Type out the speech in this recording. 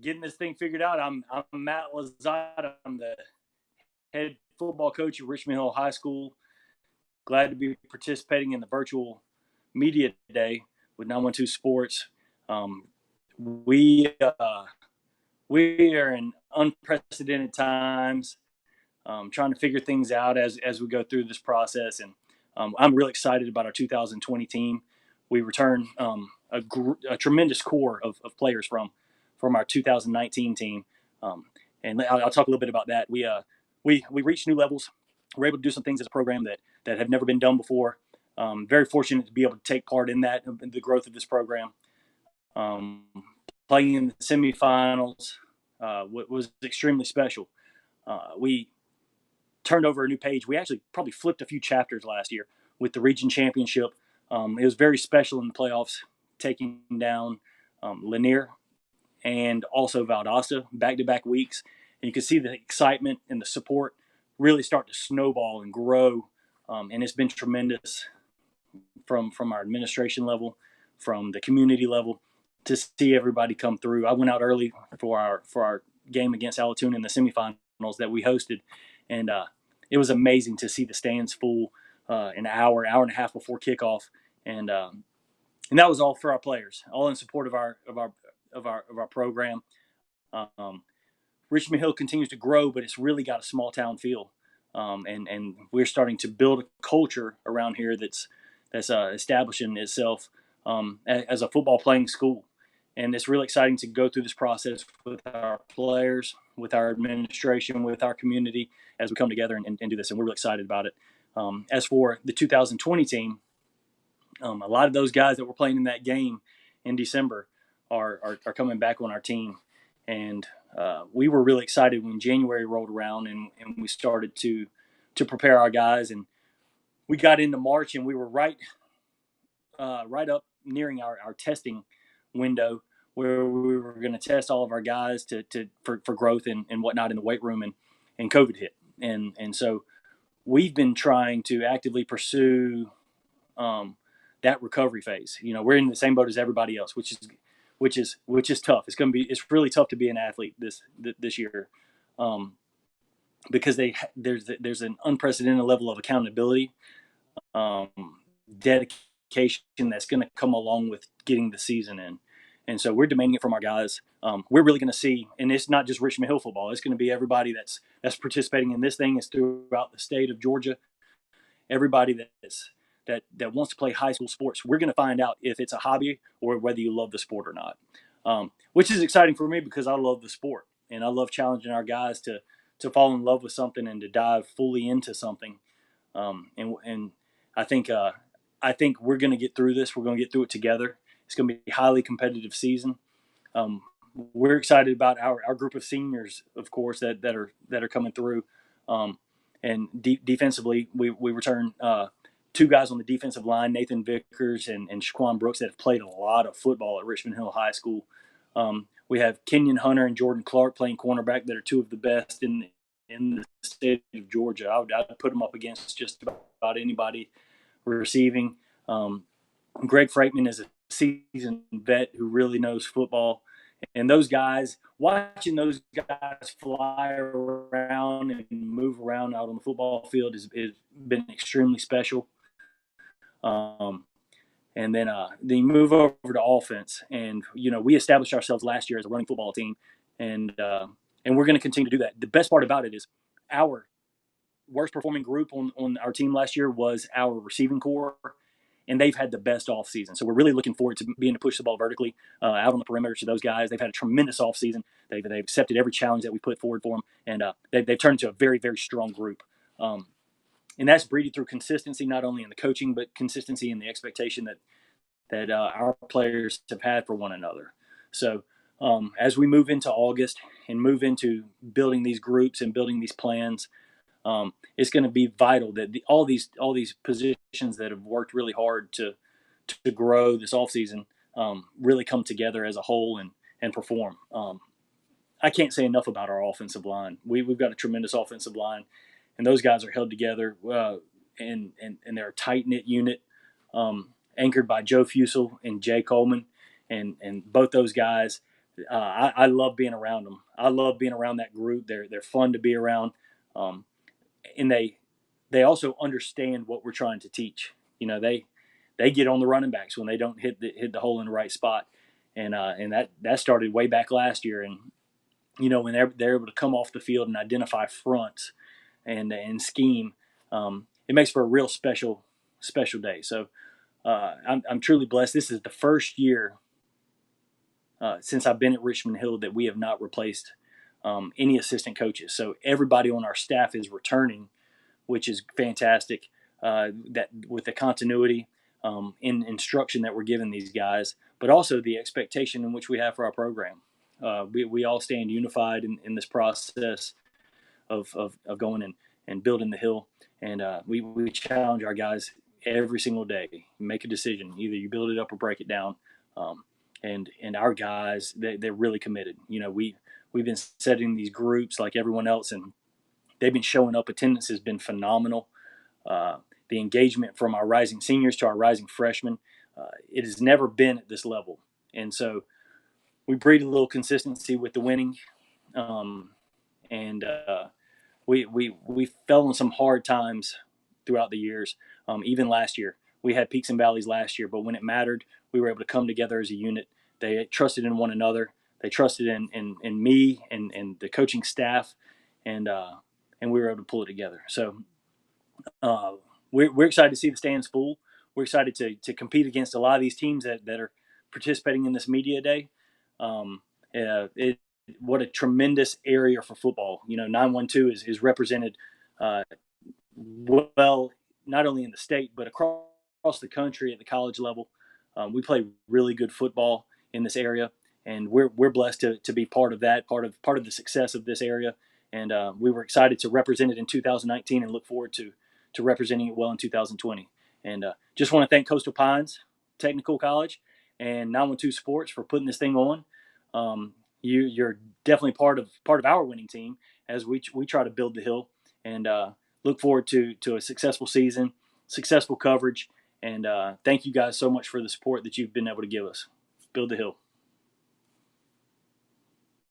getting this thing figured out. I'm Matt Lazada. I'm the head football coach at Richmond Hill High School. Glad to be participating in the virtual media today with 912 Sports. We we are in unprecedented times, trying to figure things out as we go through this process, and I'm really excited about our 2020 team. We return a tremendous core of players from our 2019 team, and I'll talk a little bit about that. We reached new levels. We're able to do some things as a program that have never been done before. Very fortunate to be able to take part in that, in the growth of this program. Playing in the semifinals was extremely special. We turned over a new page. We actually probably flipped a few chapters last year with the region championship. It was very special in the playoffs, taking down Lanier and also Valdosta back-to-back weeks. And you can see the excitement and the support really start to snowball and grow. And it's been tremendous from our administration level, from the community level, to see everybody come through. I went out early for our game against Allatoona in the semifinals that we hosted, and it was amazing to see the stands full an hour and a half before kickoff, and that was all for our players, all in support of our program. Richmond Hill continues to grow, but it's really got a small town feel, and we're starting to build a culture around here that's establishing itself as a football playing school. And it's really exciting to go through this process with our players, with our administration, with our community as we come together and do this. And we're really excited about it. As for the 2020 team, a lot of those guys that were playing in that game in December are coming back on our team. And we were really excited when January rolled around and we started to prepare our guys. And we got into March and we were right up nearing our testing window, where we were going to test all of our guys for growth and whatnot in the weight room, and COVID hit. And so we've been trying to actively pursue that recovery phase. You know, we're in the same boat as everybody else, which is tough. It's really tough to be an athlete this year, because there's an unprecedented level of accountability, dedication that's going to come along with getting the season in. And so we're demanding it from our guys. We're really going to see, and it's not just Richmond Hill football. It's going to be everybody that's participating in this thing. It's throughout the state of Georgia. Everybody that wants to play high school sports. We're going to find out if it's a hobby or whether you love the sport or not, which is exciting for me because I love the sport and I love challenging our guys to fall in love with something and to dive fully into something. And I think we're going to get through this. We're going to get through it together. It's going to be a highly competitive season. We're excited about our group of seniors, of course, that are coming through. And defensively, we return two guys on the defensive line, Nathan Vickers and Shaquan Brooks, that have played a lot of football at Richmond Hill High School. We have Kenyon Hunter and Jordan Clark playing cornerback that are two of the best in the state of Georgia. I'd put them up against just about anybody receiving. Greg Freightman is a seasoned vet who really knows football. And those guys, watching those guys fly around and move around out on the football field has been extremely special. And then they move over to offense. And, you know, we established ourselves last year as a running football team. And we're going to continue to do that. The best part about it is our worst performing group on our team last year was our receiving core. And they've had the best offseason. So we're really looking forward to being able to push the ball vertically out on the perimeter to those guys. They've had a tremendous offseason. They've accepted every challenge that we put forward for them. And they've turned into a very, very strong group. And that's breeded through consistency, not only in the coaching, but consistency in the expectation that our players have had for one another. So as we move into August and move into building these groups and building these plans, it's going to be vital that all these positions that have worked really hard to grow this offseason really come together as a whole and perform. I can't say enough about our offensive line. We've got a tremendous offensive line, and those guys are held together and they're a tight-knit unit, anchored by Joe Fusel and Jay Coleman, and both those guys, I love being around them. I love being around that group. They're fun to be around, um, and they also understand what we're trying to teach. They get on the running backs when they don't hit the hole in the right spot, and that started way back last year. And when they're able to come off the field and identify fronts and scheme, it makes for a real special day. So I'm truly blessed. This is the first year since I've been at Richmond Hill that we have not replaced any assistant coaches. So everybody on our staff is returning, which is fantastic. That with the continuity in instruction that we're giving these guys, but also the expectation in which we have for our program. We all stand unified in this process of going and building the hill. And we challenge our guys every single day. Make a decision. Either you build it up or break it down. And our guys, they're really committed. We've been setting these groups like everyone else, and they've been showing up. Attendance has been phenomenal. Uh, the engagement from our rising seniors to our rising freshmen, it has never been at this level. And so we breed a little consistency with the winning. Um, and we fell on some hard times throughout the years. Even last year, we had peaks and valleys last year, but when it mattered, we were able to come together as a unit. They trusted in one another. They trusted in me and the coaching staff, and and we were able to pull it together. So uh, we're excited to see the stands full. We're excited to compete against a lot of these teams that are participating in this media day. Um, it, what a tremendous area for football. 912 is represented uh, well, not only in the state, but across the country at the college level. We play really good football in this area, and we're blessed to be part of that, part of the success of this area. And we were excited to represent it in 2019 and look forward to representing it well in 2020. And just want to thank Coastal Pines Technical College and 912 Sports for putting this thing on. You're definitely part of our winning team as we try to build the hill, and look forward to a successful season, successful coverage, and thank you guys so much for the support that you've been able to give us. Build the hill.